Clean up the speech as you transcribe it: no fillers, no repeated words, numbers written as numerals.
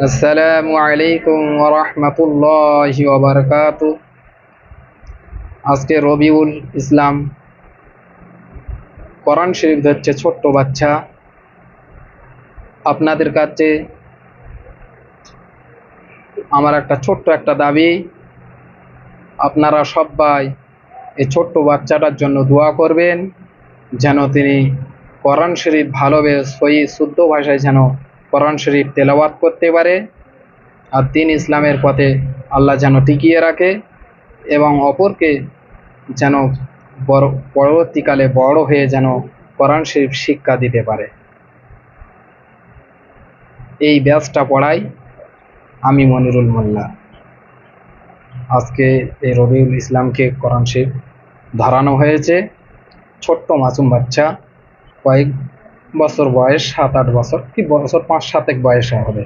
আসসালামু আলাইকুম ওয়া রাহমাতুল্লাহি ওয়া বারাকাতুহু। আজকে রবিউল ইসলাম কোরআন শরীফ ধরছে ছোট্ট বাচ্চা। আপনাদের কাছে আমার ছোট্ট একটা দাবি, আপনারা সবাই এই ছোট্ট বাচ্চাটার জন্য দোয়া করবেন, যেন তিনি কোরআন শরীফ ভালোভাবে সহি শুদ্ধ ভাষায় যেন কোরআন শরীফ তেলাওয়াত করতে পারে, আর দ্বীন ইসলামের পথে আল্লাহ যেন টিকিয়ে রাখে এবং অপরকে যেন পরবর্তীকালে বড় হয়ে যেন কোরআন শরীফ শিক্ষা দিতে পারে। এই ব্যাচটা পড়াই আমি মনিরুল মোল্লা। আজকে এই রবিউল ইসলামকে কোরআন শরীফ ধরানো হয়েছে। ছোট্ট মাসুম বাচ্চা, কয়েক বছর বয়স, 7-8 বছর কি বছর 5-7 বয়সে হবে।